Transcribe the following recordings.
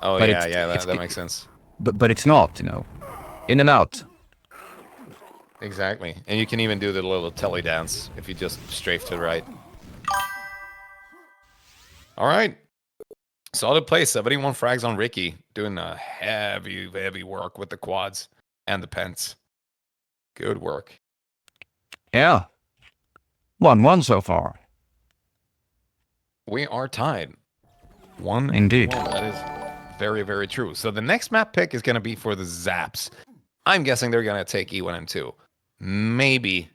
Oh, but yeah, that makes sense. But it's not, you know, in and out. Exactly. And you can even do the little telly dance if you just strafe to the right. All right. Solid play. 71 frags on Ricky. Doing a heavy work with the quads and the pents. Good work. Yeah. 1-1 so far. We are tied. 1-1. Indeed. That is very true. So the next map pick is going to be for the Zapps. I'm guessing they're going to take E1 and 2. Maybe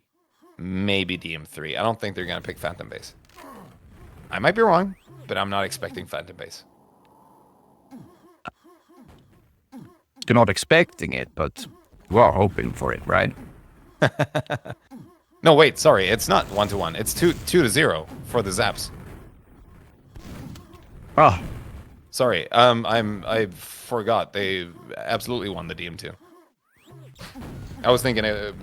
DM3. I don't think they're going to pick Phantom Base. I might be wrong, but I'm not expecting Phantom Base. You're not expecting it, but you are hoping for it, right? No, wait, sorry. It's not 1-1. It's 2-0 for the Zapps. Ah. Sorry. I forgot. They absolutely won the DM2. I was thinking in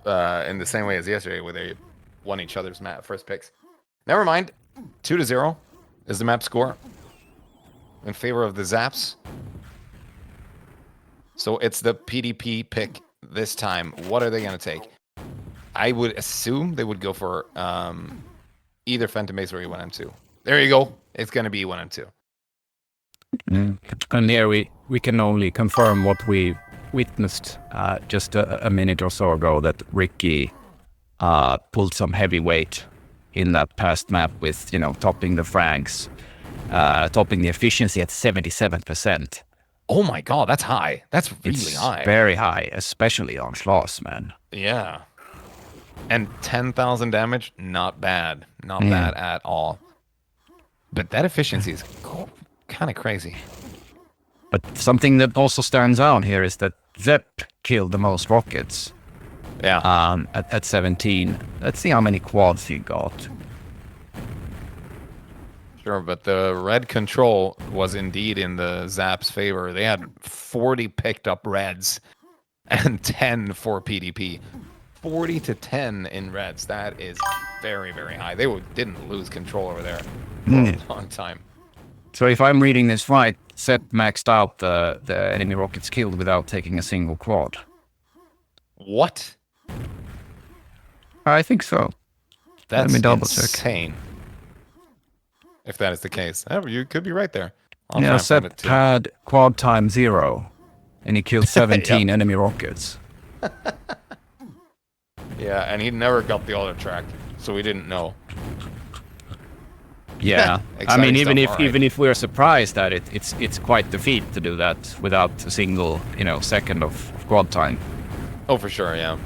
the same way as yesterday, where they won each other's first picks. Never mind. 2-0 is the map score in favor of the Zapps. So it's the PDP pick this time. What are they going to take? I would assume they would go for either Phantom Base or E1M2. There you go. It's going to be E1M2. And here we can only confirm what we witnessed just a minute or so ago, that Ricky pulled some heavy weight in that past map with, you know, topping the frags, topping the efficiency at 77%. Oh my god, that's high. That's really It's high. Very high, especially on Schloss, man. Yeah. And 10,000 damage, not bad. Not bad at all. But that efficiency is kind of crazy. But something that also stands out here is that Zepp killed the most rockets. Yeah. At 17. Let's see how many quads he got. Sure, but the red control was indeed in the Zapps' favor. They had 40 picked up reds and 10 for PDP. 40 to 10 in reds. That is very high. They didn't lose control over there for a long time. So if I'm reading this right, Zepp maxed out the enemy rockets killed without taking a single quad. What? I think so. That's Let me double check. insane. If that is the case. Oh, you could be right there. Yeah, Zepp had quad time 0, and he killed 17 enemy rockets. Yeah, and he never got the other track, so we didn't know. Yeah, I mean, even if we're surprised at it, it's quite the feat to do that without a single, you know, second of quad time. Oh, for sure, yeah.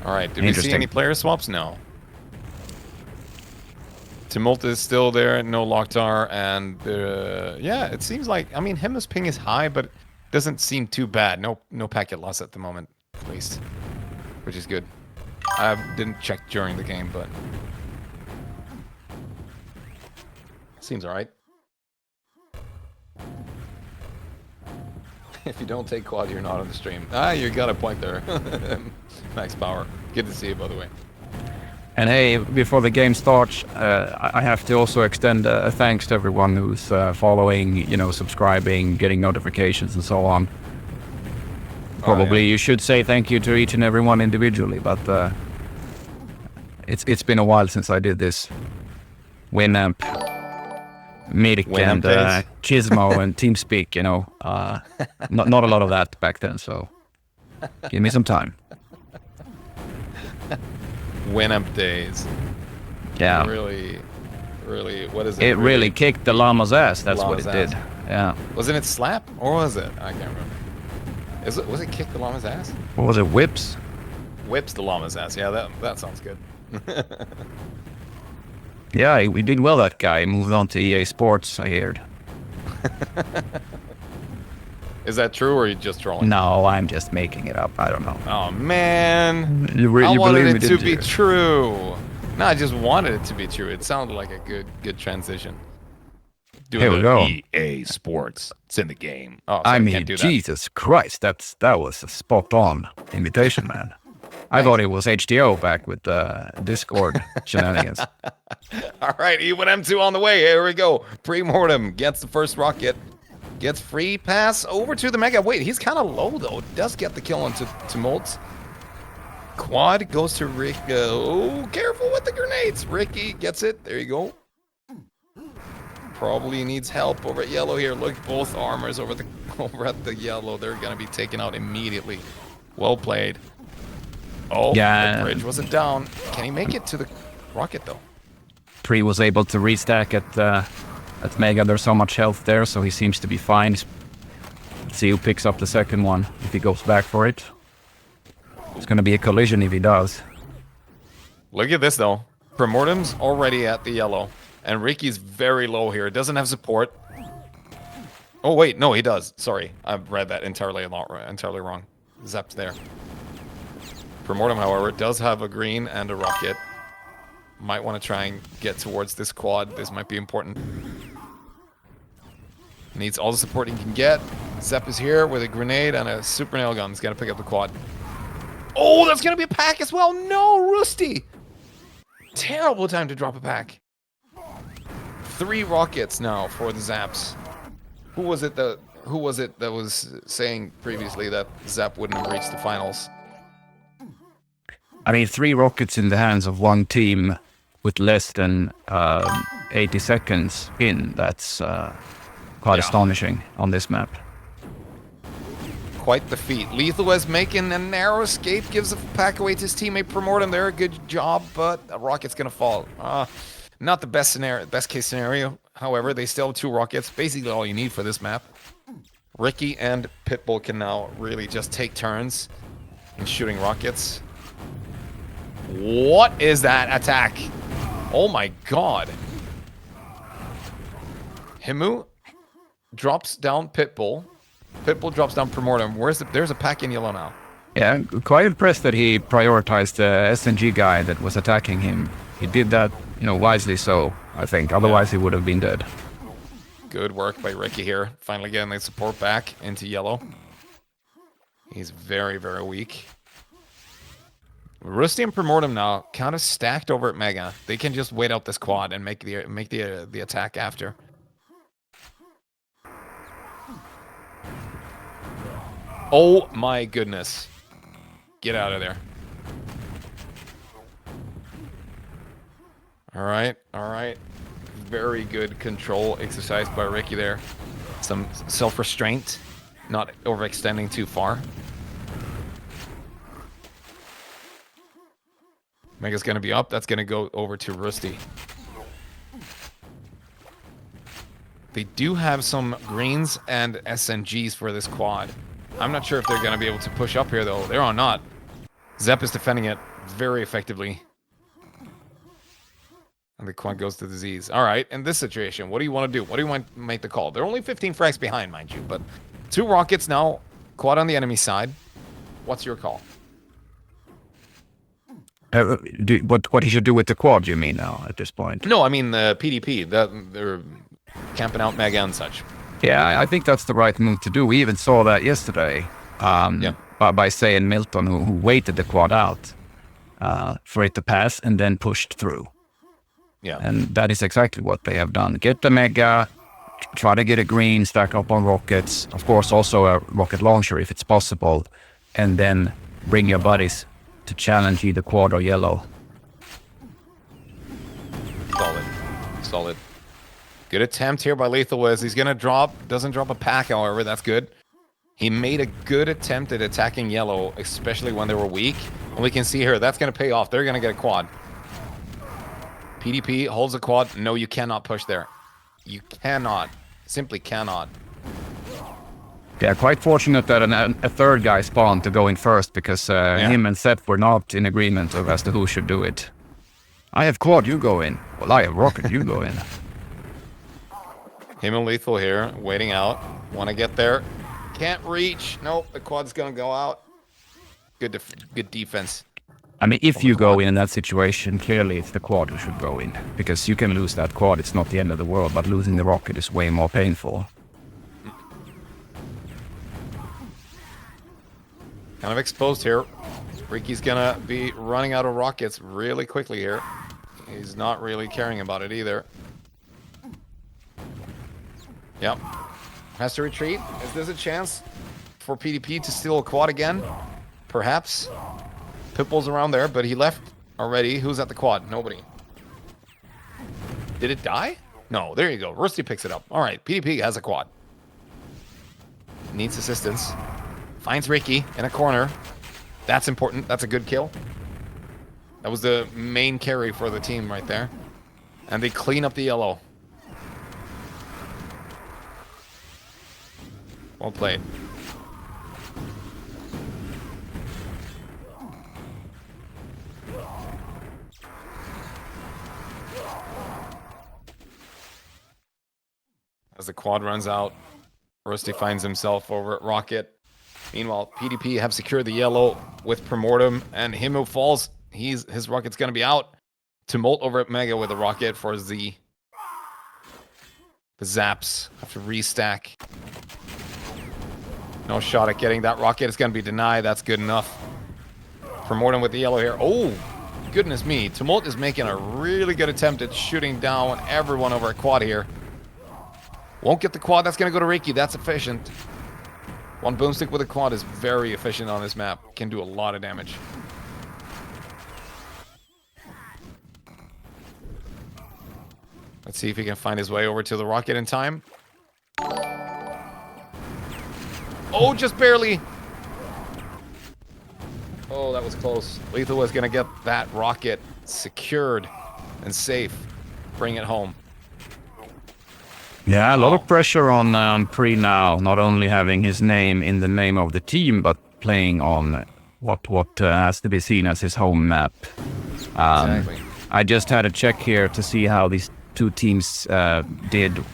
All right, did we see any player swaps? No. Tumult is still there, no Locktar, and yeah, it seems like, I mean, Himma's ping is high, but it doesn't seem too bad. No packet loss at the moment, at least, which is good. I didn't check during the game, but seems all right. If you don't take quad, you're not on the stream. Ah, you got a point there. Max Power. Good to see you, by the way. And hey, before the game starts, I have to also extend a thanks to everyone who's following, you know, subscribing, getting notifications and so on. Probably you should say thank you to each and every one individually, but it's been a while since I did this. Winamp, Mirik, and Chismo and TeamSpeak, you know. Not a lot of that back then, so give me some time. Winamp days. Yeah. Really, what is it? It really kicked the llama's ass, that's what it did. Yeah. Wasn't it slap, or was it? I can't remember. Was it kick the llama's ass? What was it, whips? Whips the llama's ass, yeah, that sounds good. Yeah, we did well, that guy. Moved on to EA Sports, I heard. Is that true, or are you just trolling? No, I'm just making it up. I don't know. Oh, man. You wanted it to be true. No, I just wanted it to be true. It sounded like a good transition. Here we go. EA Sports. It's in the game. Oh, I mean, Jesus Christ, that was a spot-on invitation, man. I thought it was HDO back with the Discord shenanigans. All right, E1M2 on the way. Here we go. Pre-mortem gets the first rocket. Gets free pass over to the Mega. Wait, he's kind of low, though. Does get the kill onto Tumult. Quad goes to Rick. Oh, careful with the grenades. Ricky gets it. There you go. Probably needs help over at yellow here. Look, both armors over at the yellow. They're going to be taken out immediately. Well played. Oh, yeah. The bridge wasn't down. Can he make it to the rocket, though? Pre was able to restack at Mega. There's so much health there, so he seems to be fine. Let's see who picks up the second one if he goes back for it. It's going to be a collision if he does. Look at this, though. Primortem's already at the yellow, and Ricky's very low here. Doesn't have support. Oh, wait. No, he does. Sorry. I read that entirely wrong. Zepp's there. Primortem, however, does have a green and a rocket. Might want to try and get towards this quad. This might be important. Needs all the support he can get. Zepp is here with a grenade and a super nail gun. He's going to pick up the quad. Oh, that's going to be a pack as well. No, Rusty. Terrible time to drop a pack. 3 rockets now for the Zapps. Who was it that was saying previously that Zepp wouldn't have reached the finals? I mean, 3 rockets in the hands of one team with less than 80 seconds in. That's quite astonishing on this map. Quite the feat. Lethal is making a narrow escape, gives a pack away to his teammate Primortem there. Good job, but a rocket's gonna fall. Not the best case scenario. However, they still have 2 rockets. Basically all you need for this map. Ricky and Pitbull can now really just take turns in shooting rockets. What is that attack? Oh my god. Himu drops down Pitbull. Pitbull drops down Primortem. There's a pack in yellow now. Yeah, quite impressed that he prioritized the SNG guy that was attacking him. He did that, wisely so, I think. Otherwise, he would have been dead. Good work by Ricky here. Finally getting the support back into yellow. He's very, very weak. Rusty and Primortem now kind of stacked over at Mega. They can just wait out this quad and make the attack after. Oh my goodness. Get out of there. All right. Very good control exercised by Ricky there. Some self-restraint, not overextending too far. Mega's going to be up. That's going to go over to Rusty. They do have some greens and SNGs for this quad. I'm not sure if they're going to be able to push up here, though. They're not. Zepp is defending it very effectively. And the quad goes to the Z's. All right, in this situation, what do you want to do? What do you want to make the call? They're only 15 frags behind, mind you, but 2 rockets now. Quad on the enemy side. What's your call? What he should do with the quad, you mean, now, at this point? No, I mean the PDP. They're camping out Mega and such. Yeah, I think that's the right move to do. We even saw that yesterday by saying Milton, who waited the quad out for it to pass and then pushed through. Yeah. And that is exactly what they have done. Get the Mega, try to get a green, stack up on rockets. Of course, also a rocket launcher if it's possible. And then bring your buddies to challenge either quad or yellow. Solid. Good attempt here by Lethal Wiz. He's going to drop. Doesn't drop a pack, however. That's good. He made a good attempt at attacking yellow, especially when they were weak. And we can see here, that's going to pay off. They're going to get a quad. PDP holds a quad. No, you cannot push there. You cannot. Simply cannot. Yeah, quite fortunate that a third guy spawned to go in first because him and Seth were not in agreement as to who should do it. I have quad, you go in. Well, I have rocket, you go in. Him and Lethal here, waiting out. Want to get there. Can't reach. Nope, the quad's going to go out. Good defense. I mean, if you go in that situation, clearly it's the quad who should go in. Because you can lose that quad, it's not the end of the world, but losing the rocket is way more painful. Kind of exposed here. Ricky's gonna be running out of rockets really quickly here. He's not really caring about it either. Yep. Has to retreat. Is this a chance for PDP to steal a quad again? Perhaps. Pitbull's around there, but he left already. Who's at the quad? Nobody. Did it die? No, there you go. Rusty picks it up. All right, PDP has a quad. Needs assistance. Finds Ricky in a corner. That's important. That's a good kill. That was the main carry for the team right there. And they clean up the yellow. Well played. As the quad runs out, Rusty finds himself over at Rocket. Meanwhile, PDP have secured the yellow with Primordium, and him who falls, his rocket's gonna be out. Tumult over at Mega with a rocket for Z. The Zapps have to restack. No shot at getting that rocket. It's gonna be denied. That's good enough. Primordium with the yellow here. Oh, goodness me. Tumult is making a really good attempt at shooting down everyone over at quad here. Won't get the quad. That's going to go to Reiki. That's efficient. One boomstick with a quad is very efficient on this map. Can do a lot of damage. Let's see if he can find his way over to the rocket in time. Oh, just barely. Oh, that was close. Lethal was going to get that rocket secured and safe. Bring it home. Yeah, a lot of pressure on Pre now, not only having his name in the name of the team, but playing on what has to be seen as his home map. Exactly. I just had a check here to see how these two teams did,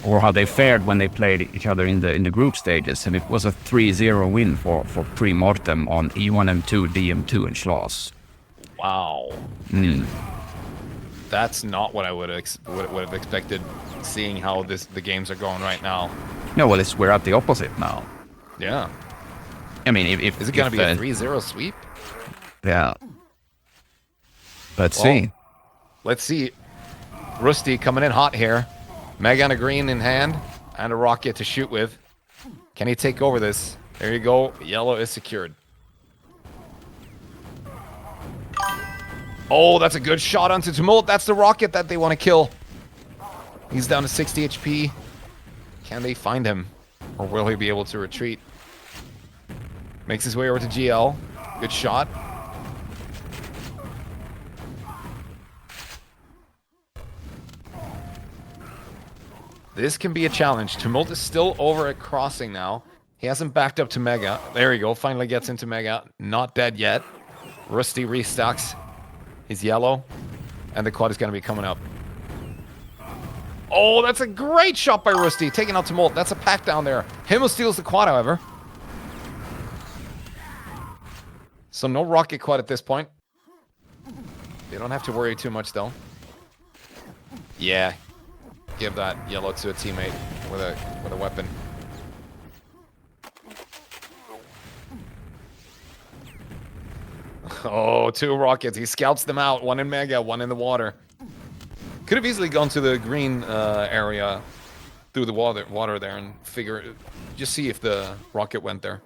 or how they fared when they played each other in the group stages, and it was a 3-0 win for Pre-Mortem on E1, M2, DM2, and Schloss. Wow. That's not what I would have expected, seeing how the games are going right now. No, well, we're at the opposite now. Yeah. I mean, if is it going to be a 3-0 sweep? Yeah. Let's see. Let's see. Rusty coming in hot here. Mega on a green in hand and a rocket to shoot with. Can he take over this? There you go. Yellow is secured. Oh, that's a good shot onto Tumult. That's the rocket that they want to kill. He's down to 60 HP. Can they find him? Or will he be able to retreat? Makes his way over to GL. Good shot. This can be a challenge. Tumult is still over at Crossing now. He hasn't backed up to Mega. There we go. Finally gets into Mega. Not dead yet. Rusty restocks his yellow. And the quad is going to be coming up. Oh, that's a great shot by Rusty. Taking out Tumult. That's a pack down there. Himmel steals the quad, however. So no rocket quad at this point. They don't have to worry too much, though. Yeah. Give that yellow to a teammate with a weapon. Oh, two rockets. He scouts them out. One in Mega, one in the water. Could have easily gone to the green area through the water there and just see if the rocket went there.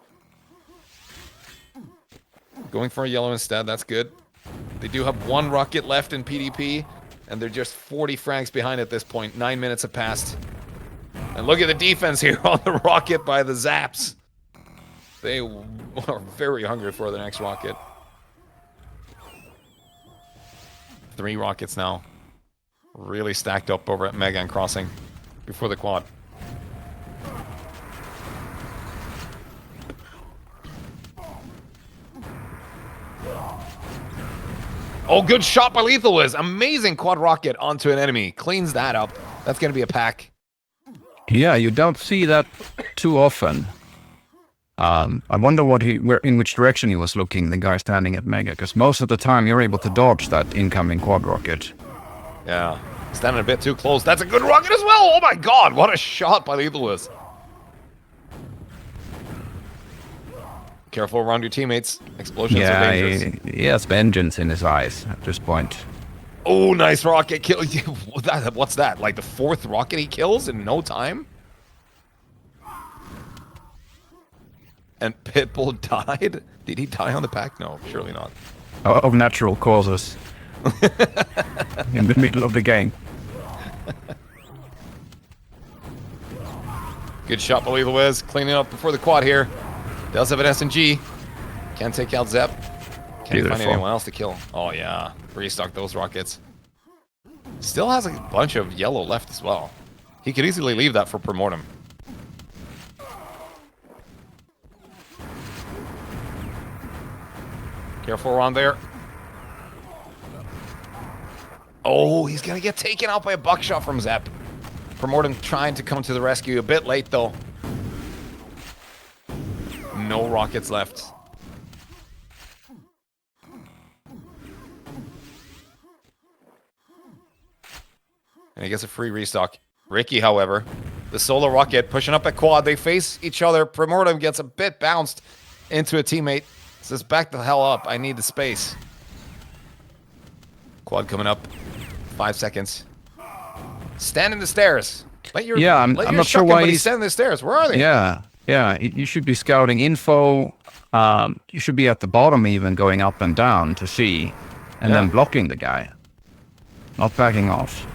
Going for a yellow instead. That's good. They do have one rocket left in PDP. And they're just 40 frags behind at this point. 9 minutes have passed. And look at the defense here on the rocket by the Zapps. They are very hungry for the next rocket. 3 rockets now. Really stacked up over at Mega and Crossing before the quad. Oh, good shot by Lethal Wiz. Amazing quad rocket onto an enemy. Cleans that up. That's going to be a pack. Yeah, you don't see that too often. I wonder in which direction he was looking, the guy standing at Mega, because most of the time you're able to dodge that incoming quad rocket. Yeah, standing a bit too close. That's a good rocket as well. Oh my god, what a shot by Lethal Wiz. Careful around your teammates. Explosions are Yeah, dangerous. he has vengeance in his eyes at this point. Oh, nice rocket kill. What's that? Like the 4th rocket he kills in no time? And Pitbull died? Did he die on the pack? No, surely not. Of natural causes. In the middle of the game. Good shot by Lethal Wiz. Cleaning up before the quad here. Does have an SMG. Can't take out Zepp. Can't find anyone else to kill. Oh, yeah. Restock those rockets. Still has a bunch of yellow left as well. He could easily leave that for Primortem. Careful around there. Oh, he's going to get taken out by a buckshot from Zepp. Primortem trying to come to the rescue. A bit late, though. No rockets left. And he gets a free restock. Ricky, however, the solo rocket pushing up at quad. They face each other. Primortem gets a bit bounced into a teammate. Says, back the hell up. I need the space. Quad coming up. 5 seconds. Stand in the stairs. I'm not sure why he's standing in the stairs. Where are they? Yeah. You should be scouting info. You should be at the bottom even, going up and down to see, and then blocking the guy. Not backing off.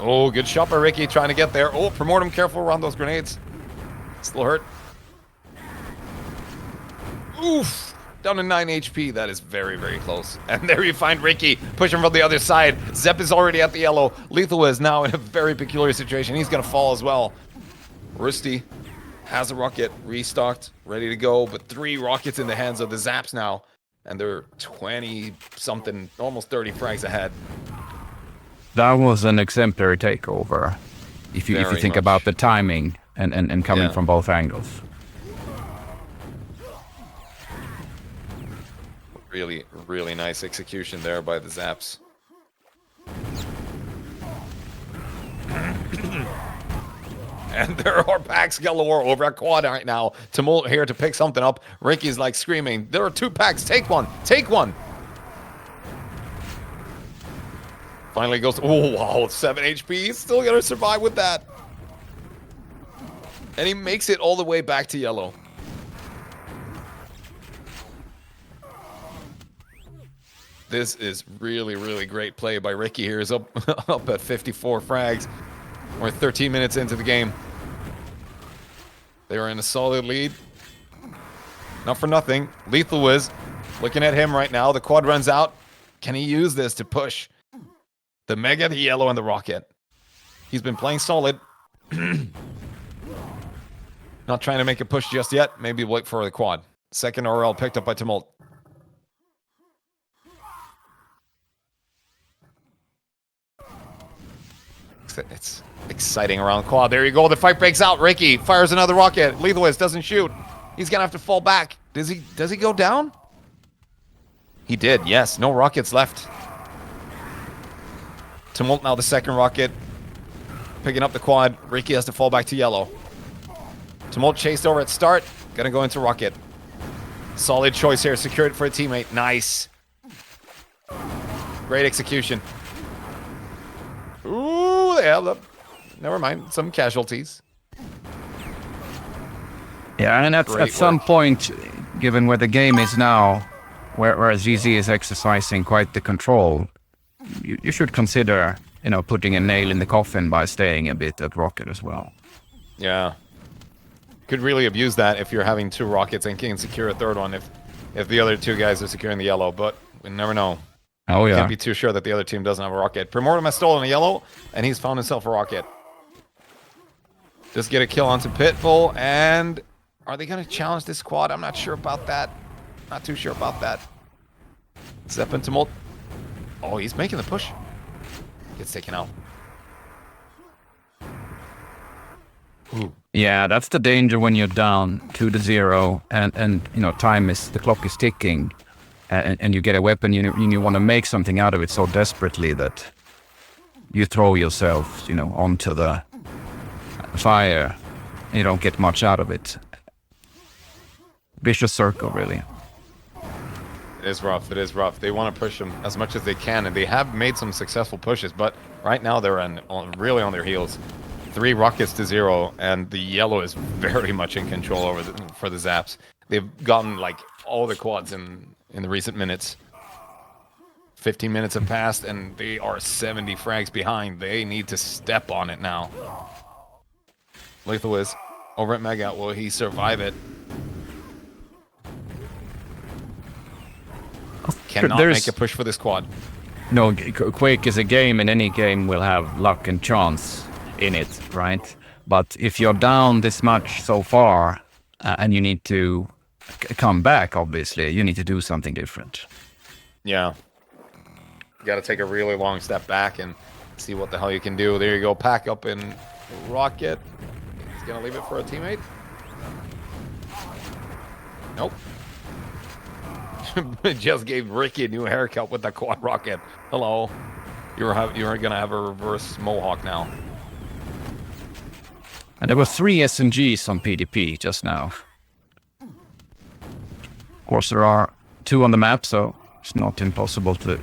Oh, good shot by Ricky trying to get there. Oh, Primortem, careful around those grenades. Still hurt. Oof. Down to 9 HP. That is very, very close. And there you find Ricky pushing from the other side. Zepp is already at the yellow. Lethal is now in a very peculiar situation. He's going to fall as well. Rusty has a rocket restocked, ready to go, but 3 rockets in the hands of the Zapps now. And they're 20-something, almost 30 frags ahead. That was an exemplary takeover, if you think about the timing and coming from both angles. Really, really nice execution there by the Zapps. And there are packs galore over at quad right now. Tumult here to pick something up. Ricky's like screaming, there are 2 packs, take one, take one. Finally goes, oh wow, 7 HP, he's still gonna survive with that. And he makes it all the way back to yellow. This is really, really great play by Ricky here. He's up at 54 frags. We're 13 minutes into the game. They are in a solid lead. Not for nothing. Lethal Wiz looking at him right now. The quad runs out. Can he use this to push the Mega, the Yellow, and the Rocket? He's been playing solid. Not trying to make a push just yet. Maybe wait for the quad. Second RL picked up by Tumult. It's exciting around quad. There you go. The fight breaks out. Ricky fires another rocket. Lethal Wiz doesn't shoot. He's gonna have to fall back. Does he go down? He did. Yes. No rockets left. Tumult now the second rocket. Picking up the quad. Ricky has to fall back to yellow. Tumult chased over at start. Gonna go into rocket. Solid choice here. Secured for a teammate. Nice. Great execution. Ooh, they have never mind. Some casualties. Yeah, and at some point, given where the game is now, whereas GZ is exercising quite the control, you should consider, putting a nail in the coffin by staying a bit at rocket as well. Yeah. Could really abuse that if you're having 2 rockets and can secure a third one if the other 2 guys are securing the yellow, but we never know. Oh, yeah. Can't be too sure that the other team doesn't have a rocket. Primortem has stolen a yellow, and he's found himself a rocket. Just get a kill onto Pitbull, and are they going to challenge this quad? I'm not sure about that. Not too sure about that. Zepp and Tumult. Oh, he's making the push. Gets taken out. Ooh. Yeah, that's the danger when you're down 2-0, and the clock is ticking. And you get a weapon, you want to make something out of it so desperately that you throw yourself, onto the fire. You don't get much out of it. vicious circle, really. It is rough. It is rough. They want to push them as much as they can, and they have made some successful pushes, but right now they're really on their heels. 3 rockets to 0, and the yellow is very much in control over for the Zapps. They've gotten like all the quads in the recent minutes. 15 minutes have passed, and they are 70 frags behind. They need to step on it now. Lethal is over at Mega. Will he survive it? Cannot make a push for this quad. No, Quake is a game, and any game will have luck and chance in it, right? But if you're down this much so far, and you need to come back, obviously, you need to do something different. Yeah. You got to take a really long step back and see what the hell you can do. There you go. Pack up in rocket. He's going to leave it for a teammate. Nope. Just gave Ricky a new haircut with the quad rocket. Hello. You're gonna have a reverse mohawk now. And there were 3 SMGs on PDP just now. Of course, there are 2 on the map, so it's not impossible to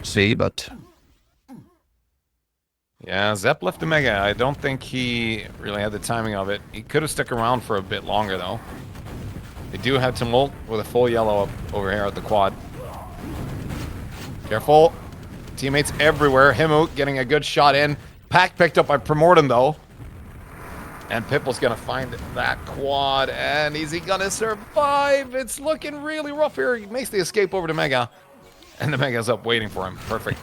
see, but... Yeah, Zepp left the Mega. I don't think he really had the timing of it. He could have stuck around for a bit longer, though. They do have Tumult with a full yellow up over here at the quad. Careful. Teammates everywhere. Himu getting a good shot in. Pack picked up by Primordium, though. And Pipple's going to find that quad. And is he going to survive? It's looking really rough here. He makes the escape over to Mega. And the Mega's up waiting for him. Perfect.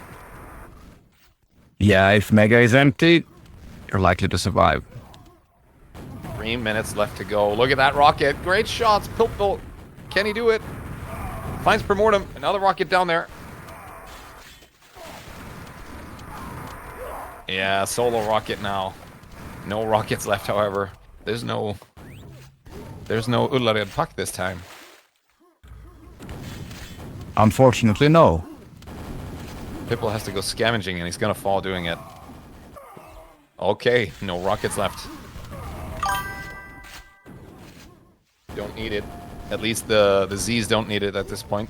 Yeah, if Mega is empty, you're likely to survive. 3 minutes left to go. Look at that rocket. Great shots. Pilpil. Can he do it? Finds Primordium. Another rocket down there. Yeah, solo rocket now. No rockets left, however. There's no Ullared Puck this time. Unfortunately, no. Pipple has to go scavenging, and he's gonna fall doing it. Okay, no rockets left. Don't need it. At least the Z's don't need it at this point.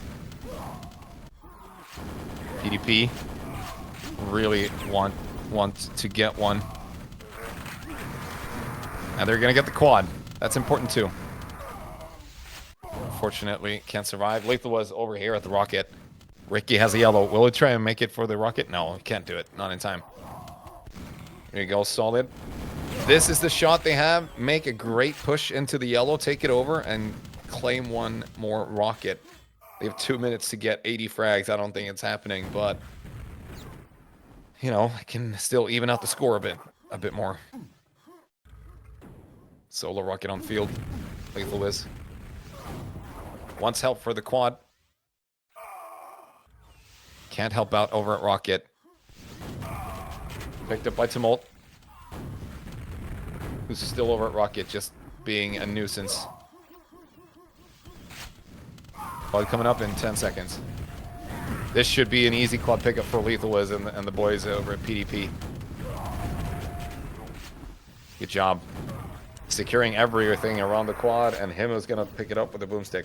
PDP really want to get one. And they're gonna get the quad. That's important too. Unfortunately, can't survive. Lethal was over here at the rocket. Ricky has a yellow. Will he try and make it for the rocket? No, he can't do it. Not in time. There you go, solid. This is the shot they have. Make a great push into the yellow, take it over, and claim one more rocket. They have 2 minutes to get 80 frags. I don't think it's happening, but you know, I can still even out the score a bit more. Solo rocket on field. Lethal is. Wants help for the quad. Can't help out over at rocket. Picked up by Tumult. Who's still over at rocket, just being a nuisance. Quad coming up in 10 seconds. This should be an easy quad pickup for Lethal Wiz and the boys over at PDP. Good job. Securing everything around the quad, and him is gonna pick it up with a boomstick.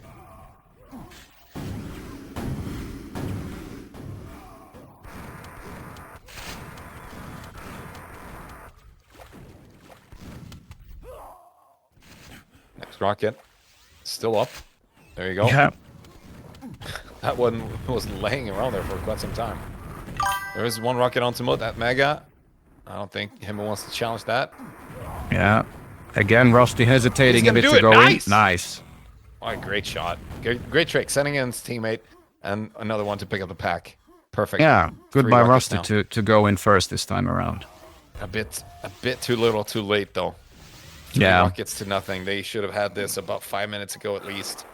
Next rocket. Still up. There you go. Yeah. That one was laying around there for quite some time. There is one rocket on Tumult at Mega. I don't think him wants to challenge that. Yeah. Again, Rusty hesitating a bit to go in. Nice. Oh, great shot. Great trick. Sending in his teammate and another one to pick up the pack. Perfect. Yeah. Good 3 by rockets Rusty now. to go in first this time around. A bit too little, too late though. 3 Yeah. rockets to nothing. They should have had this about 5 minutes ago at least.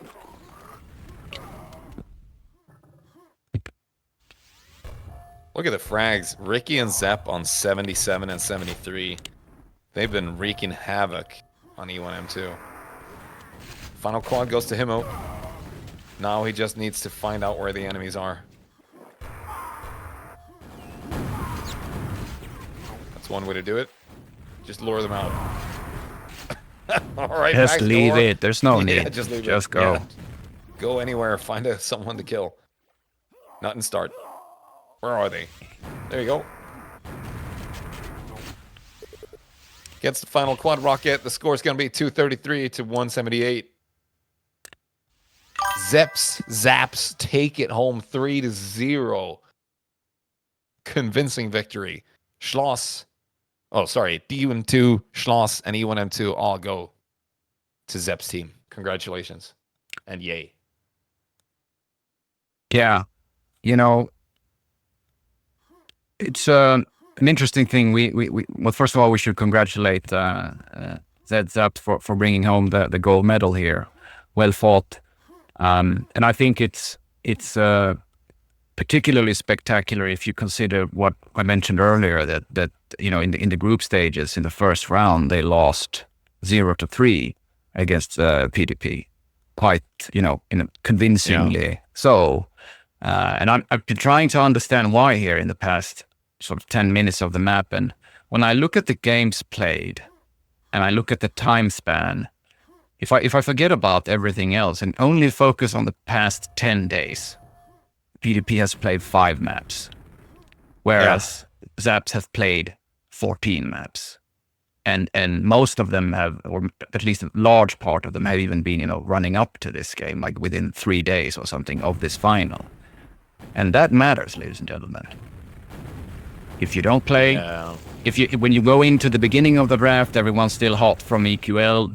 Look at the frags. Ricky and Zepp on 77 and 73. They've been wreaking havoc on E1M2. Final quad goes to Himo. Now he just needs to find out where the enemies are. That's one way to do it. Just lure them out. All right, Just Max, leave go. it. There's no Yeah, need. just leave Just it. go. Yeah. Go anywhere, find someone to kill. Not in start. Where are they? There you go. Gets the final quad rocket. The score's going to be 233 to 178. Zapps take it home 3-0. Convincing victory. Schloss. Oh, sorry. D1M2, Schloss, and E1M2 all go to Zepp's team. Congratulations. And yay. Yeah. You know, it's an interesting thing. Well, first of all, we should congratulate Zepp Zapps for bringing home the gold medal here. Well fought. And I think it's particularly spectacular if you consider what I mentioned earlier, that you know, in the group stages in the first round they lost 0-3 against PDP, quite, you know, convincingly. So, and I've been trying to understand why here in the past sort of 10 minutes of the map, and when I look at the games played and I look at the time span, if I forget about everything else and only focus on the past 10 days, PDP has played 5 maps, whereas Zapps have played 14 maps. And most of them have, or at least a large part of them have even been, you know, running up to this game, like within 3 days or something of this final. And that matters, ladies and gentlemen. If you don't play, when you go into the beginning of the draft, everyone's still hot from EQL,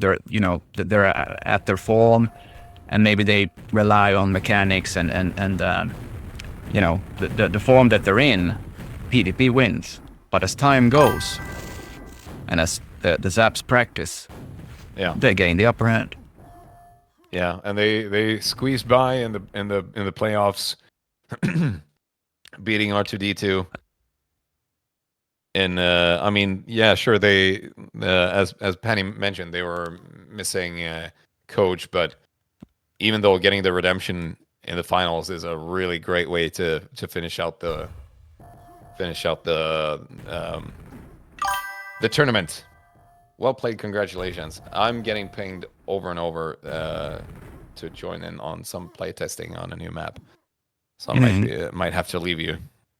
they're at their form, and maybe they rely on mechanics and you know, the form that they're in, PDP wins. But as time goes, and as the Zapps practice, they gain the upper hand. Yeah, and they squeezed by in the playoffs, beating R2D2. And I mean, yeah, sure, they as Penny mentioned, they were missing coach, but even though getting the redemption in the finals is a really great way to finish out the tournament. Well played, congratulations. I'm getting pinged over and over to join in on some playtesting on a new map, so I might have to leave you.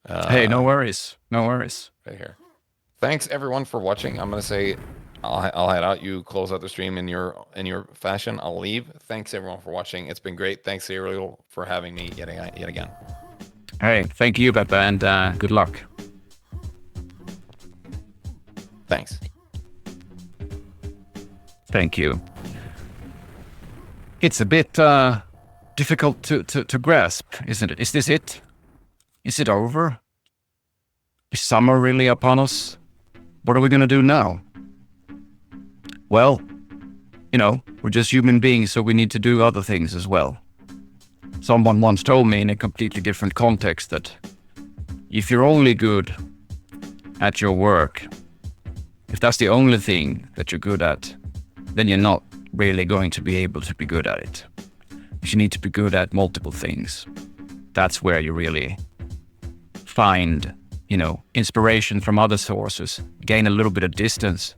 Hey, no worries, no worries. Right here. Thanks everyone for watching. I'm gonna say I'll head out. You close out the stream in your fashion. I'll leave. Thanks everyone for watching. It's been great. Thanks Ariel for having me yet again. Hey, thank you, Pepe, and good luck. Thanks. Thank you. It's a bit difficult to grasp, isn't it? Is this it? Is it over? Is summer really upon us? What are we gonna do now? Well, you know, we're just human beings, so we need to do other things as well. Someone once told me in a completely different context that if you're only good at your work, if that's the only thing that you're good at, then you're not really going to be able to be good at it. You need to be good at multiple things. That's where you really find, you know, inspiration from other sources, gain a little bit of distance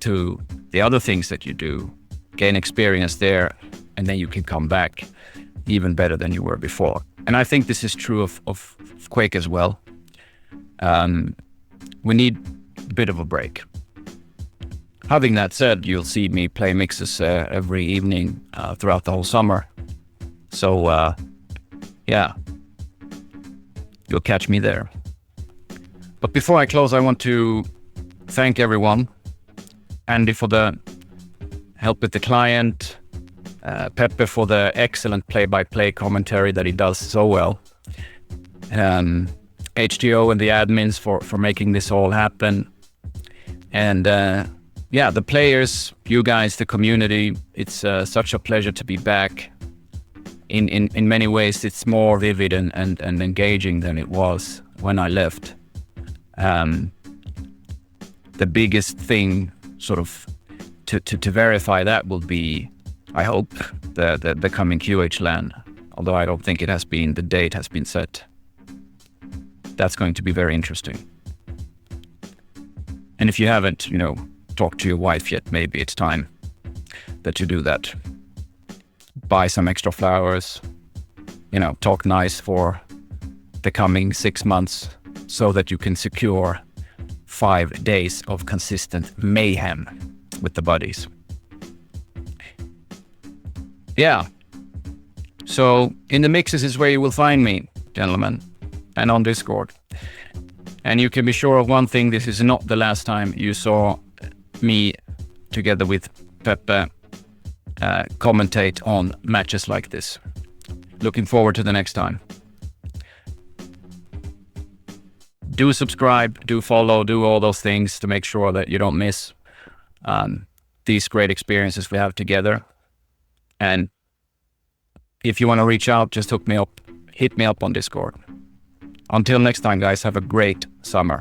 to the other things that you do, gain experience there, and then you can come back even better than you were before. And I think this is true of Quake as well. We need a bit of a break. Having that said, you'll see me play mixes every evening throughout the whole summer. So, yeah, you'll catch me there. But before I close, I want to thank everyone. Andy for the help with the client, Pepe for the excellent play-by-play commentary that he does so well, HTO and the admins for making this all happen, and yeah, the players, you guys, the community. It's such a pleasure to be back. In many ways, it's more vivid and engaging than it was when I left. The biggest thing, sort of, to verify that will be, I hope, the coming QH LAN. Although I don't think the date has been set. That's going to be very interesting. And if you haven't, you know, talked to your wife yet, maybe it's time. that you do that. Buy some extra flowers, talk nice for the coming 6 months so that you can secure 5 days of consistent mayhem with the buddies. Yeah. So in the mixes is where you will find me, gentlemen, and on Discord. And you can be sure of one thing, this is not the last time you saw me together with Pepe commentate on matches like this. Looking forward to the next time. Do subscribe, do follow, do all those things to make sure that you don't miss these great experiences we have together. And if you want to reach out, just hit me up on Discord. Until next time, guys, have a great summer.